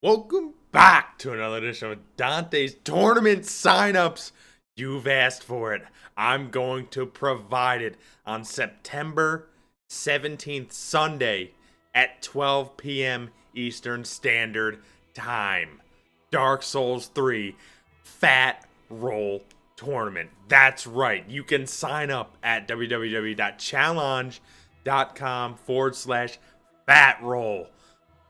Welcome back to another edition of Dante's Tournament Signups. You've asked for it. I'm going to provide it on September 17th, Sunday at 12 p.m. Eastern Standard Time. Dark Souls 3 Fat Roll Tournament. That's right. You can sign up at www.challenge.com/fatroll.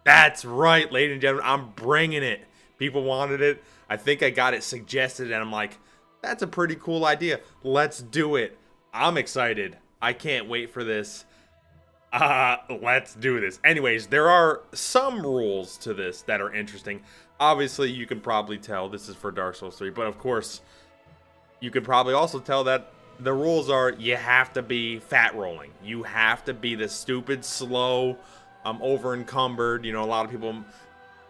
That's right, ladies and gentlemen. I'm bringing it. People wanted it. I think I got it suggested, and I'm like, that's a pretty cool idea. Let's do it. I'm excited. I can't wait for this. Let's do this. Anyways, there are some rules to this that are interesting. Obviously, you can probably tell this is for Dark Souls 3, but of course, you could probably also tell that the rules are you have to be fat rolling. You have to be the stupid, slow, over encumbered. You know, a lot of people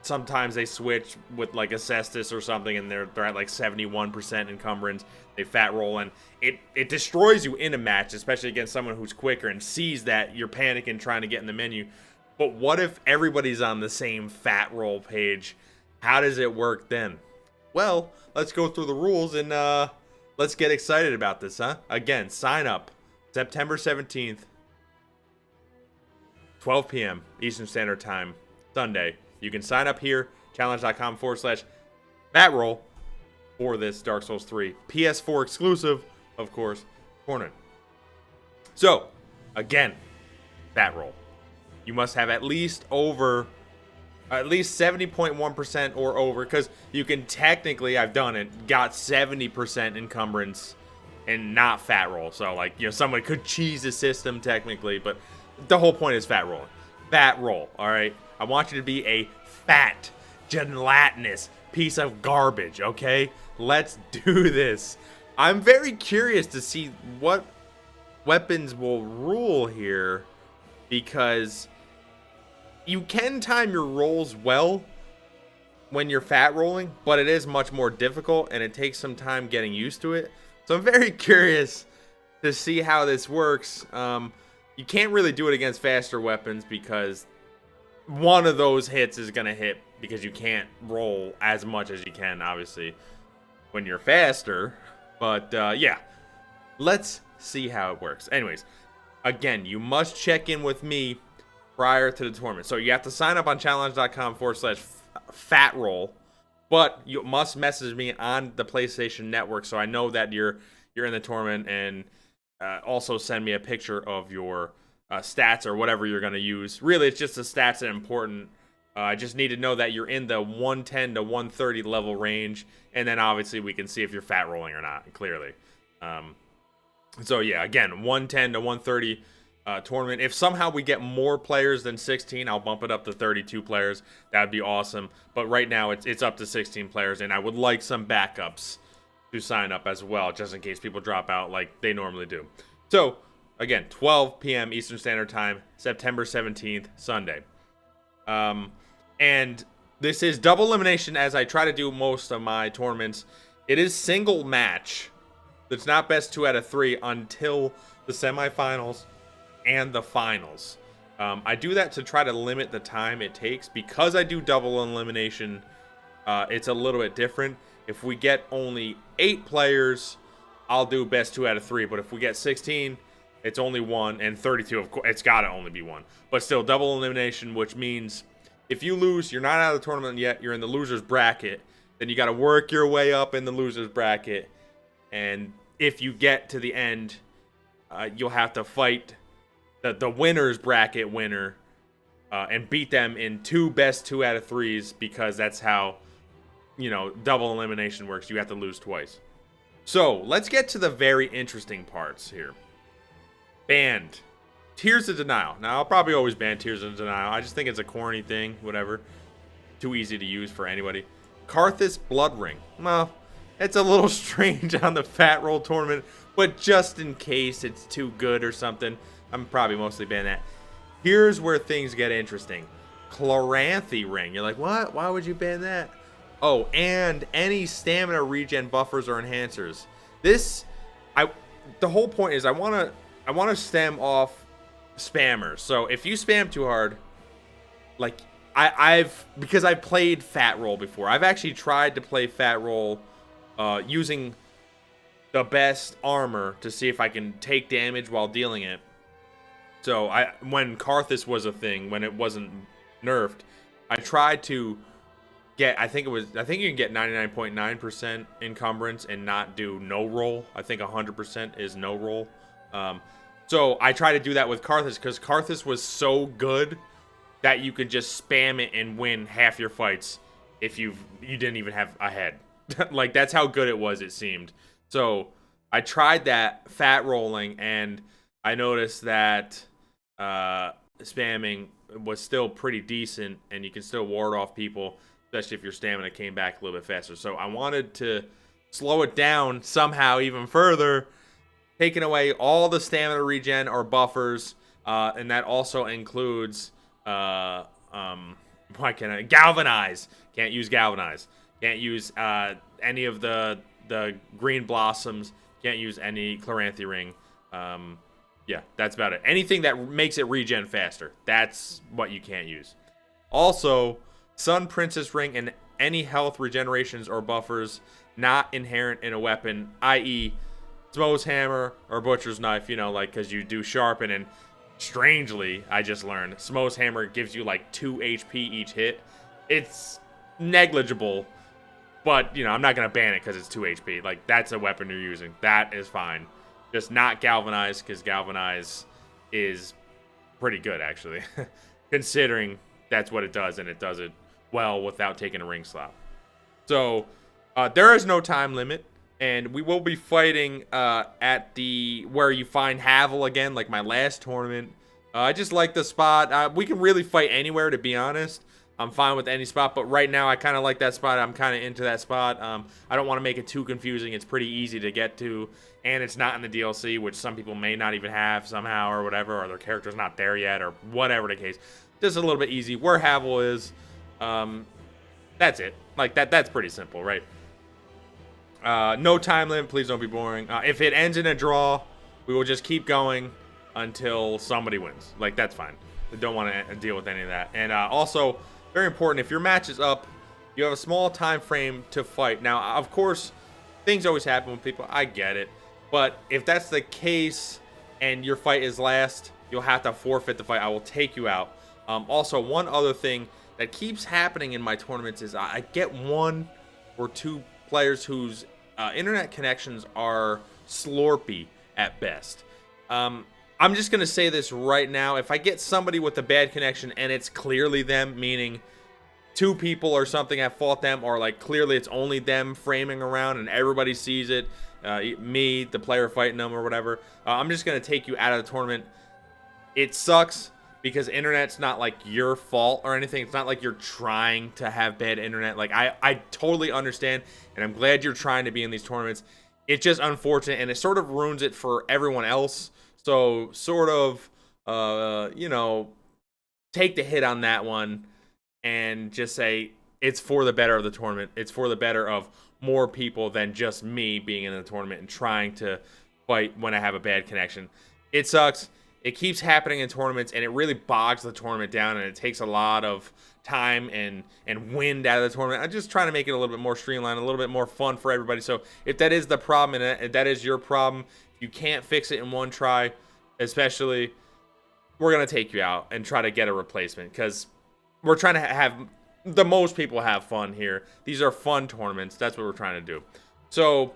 sometimes they switch with like Acestus or something, and they're at like 71% encumbrance. They fat roll, and it destroys you in a match, especially against someone who's quicker and sees that you're panicking trying to get in the menu. But what if everybody's on the same fat roll page? How does it work then? Well, let's go through the rules and let's get excited about this, huh? Again, sign up September 17th. 12 p.m. Eastern Standard Time, Sunday. You can sign up here, challenge.com/batroll for this Dark Souls 3 PS4 exclusive, of course, tournament. So, again, batroll. You must have at least 70.1% or over, because you can technically, I've done it, got 70% encumbrance and not fat roll. So, like, you know, someone could cheese the system technically, but the whole point is fat rolling. Fat roll, all right? I want you to be a fat, gelatinous piece of garbage, okay? Let's do this. I'm very curious to see what weapons will rule here, because you can time your rolls well when you're fat rolling, but it is much more difficult, and it takes some time getting used to it. So I'm very curious to see how this works. You can't really do it against faster weapons because one of those hits is going to hit, because you can't roll as much as you can, obviously, when you're faster. But, yeah, let's see how it works. Anyways, again, you must check in with me prior to the tournament. So you have to sign up on challenge.com/fatroll, but you must message me on the PlayStation Network so I know that you're in the tournament, and also send me a picture of your stats or whatever you're going to use. Really, it's just the stats that are important. I just need to know that you're in the 110 to 130 level range, and then obviously we can see if you're fat rolling or not, clearly. So yeah, again, 110 to 130 tournament. If somehow we get more players than 16, I'll bump it up to 32 players. That would be awesome. But right now, it's up to 16 players, and I would like some backups to sign up as well, just in case people drop out like they normally do. So, again, 12 p.m. Eastern Standard Time, September 17th, Sunday. And this is double elimination, as I try to do most of my tournaments. It is single match. It's not best 2 out of 3 until the semifinals and the finals. I do that to try to limit the time it takes. Because I do double elimination, it's a little bit different. If we get only 8 players, I'll do best 2 out of 3. But if we get 16, it's only 1. And 32, of course, it's got to only be 1. But still, double elimination, which means if you lose, you're not out of the tournament yet. You're in the loser's bracket. Then you got to work your way up in the loser's bracket. And if you get to the end, you'll have to fight the winner's bracket winner and beat them in 2 best 2 out of 3s, because that's how, you know, double elimination works. You have to lose twice. So let's get to the very interesting parts here. Banned Tears of Denial. Now, I'll probably always ban Tears of Denial. I just think it's a corny thing, whatever. Too easy to use for anybody. Karthus Blood Ring. Well, it's a little strange on the Fat Roll tournament, but just in case it's too good or something, I'm probably mostly ban that. Here's where things get interesting. Chloranthy Ring. You're like, what? Why would you ban that? Oh, and any stamina regen buffers or enhancers. The whole point is I want to stem off spammers. So if you spam too hard, like because I played Fat Roll before. I've actually tried to play Fat Roll using the best armor to see if I can take damage while dealing it. So when Karthus was a thing, when it wasn't nerfed, I tried to get, I think you can get 99.9% encumbrance and not do no roll. I think 100% is no roll. So I tried to do that with Karthus because Karthus was so good that you could just spam it and win half your fights if you didn't even have a head. Like, that's how good it was, it seemed. So I tried that fat rolling, and I noticed that spamming was still pretty decent, and you can still ward off people, especially if your stamina came back a little bit faster. So I wanted to slow it down somehow even further, taking away all the stamina regen or buffers, and that also includes galvanize. Can't use galvanize. Can't use any of the green blossoms. Can't use any Chloranthy ring. Yeah, that's about it. Anything that makes it regen faster, that's what you can't use. Also, Sun Princess ring and any health regenerations or buffers not inherent in a weapon, i.e. Smo's hammer or butcher's knife, you know, like, because you do sharpen, and strangely, I just learned, Smo's hammer gives you like 2 HP each hit. It's negligible, but, you know, I'm not going to ban it because it's 2 HP. Like, that's a weapon you're using. That is fine. Just not Galvanize, because Galvanize is pretty good, actually. Considering that's what it does, and it does it well without taking a ring slot. So, there is no time limit. And we will be fighting at where you find Havel again, like my last tournament. I just like the spot. We can really fight anywhere, to be honest. I'm fine with any spot, but right now I kind of like that spot. I'm kind of into that spot. I don't want to make it too confusing. It's pretty easy to get to, and it's not in the DLC, which some people may not even have somehow or whatever, or their character's not there yet, or whatever the case. Just a little bit easy. Where Havel is, that's it. Like, that's pretty simple, right? No time limit. Please don't be boring. If it ends in a draw, we will just keep going until somebody wins. Like, that's fine. I don't want to deal with any of that. And also, very important, if your match is up, you have a small time frame to fight. Now, of course, things always happen with people. I get it. But if that's the case and your fight is last, you'll have to forfeit the fight. I will take you out. Also, one other thing that keeps happening in my tournaments is I get 1 or 2 players whose internet connections are slorpy at best. I'm just going to say this right now. If I get somebody with a bad connection and it's clearly them, meaning 2 people or something have fought them, or like clearly it's only them framing around and everybody sees it, me, the player fighting them or whatever, I'm just going to take you out of the tournament. It sucks because internet's not like your fault or anything. It's not like you're trying to have bad internet. Like, I totally understand, and I'm glad you're trying to be in these tournaments. It's just unfortunate, and it sort of ruins it for everyone else. So, sort of, you know, take the hit on that one and just say it's for the better of the tournament. It's for the better of more people than just me being in the tournament and trying to fight when I have a bad connection. It sucks. It keeps happening in tournaments, and it really bogs the tournament down, and it takes a lot of time and wind out of the tournament. I'm just trying to make it a little bit more streamlined, a little bit more fun for everybody. So if that is the problem, and if that is your problem, you can't fix it in one try, especially, we're going to take you out and try to get a replacement, because we're trying to have the most people have fun here. These are fun tournaments. That's what we're trying to do. So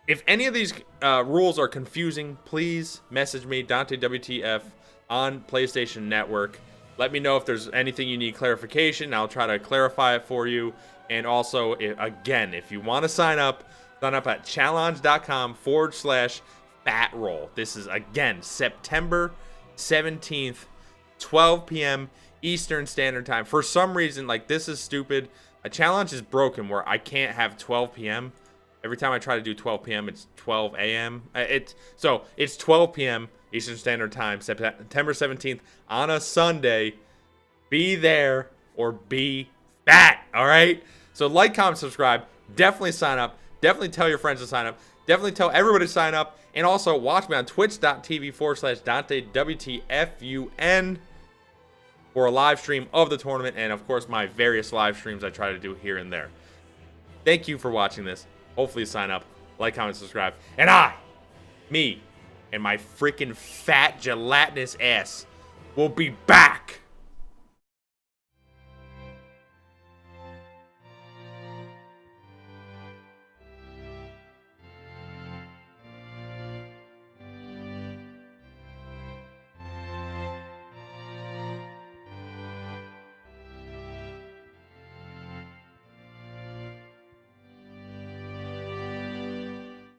if any of these rules are confusing, please message me, DanteWTF, on PlayStation Network. Let me know if there's anything you need clarification. I'll try to clarify it for you. And also, again, if you want to sign up at challenge.com/fatroll. This is, again, September 17th, 12 p.m. Eastern Standard Time. For some reason, like, this is stupid. A challenge is broken where I can't have 12 p.m. Every time I try to do 12 p.m., it's 12 a.m. So it's 12 p.m. Eastern Standard Time, September 17th, on a Sunday. Be there or be fat, all right? So like, comment, subscribe. Definitely sign up. Definitely tell your friends to sign up. Definitely tell everybody to sign up. And also watch me on twitch.tv/DanteWTFUN. for a live stream of the tournament, and of course my various live streams I try to do here and there. Thank you for watching this. Hopefully sign up, like, comment, subscribe, and me, and my freaking fat gelatinous ass will be back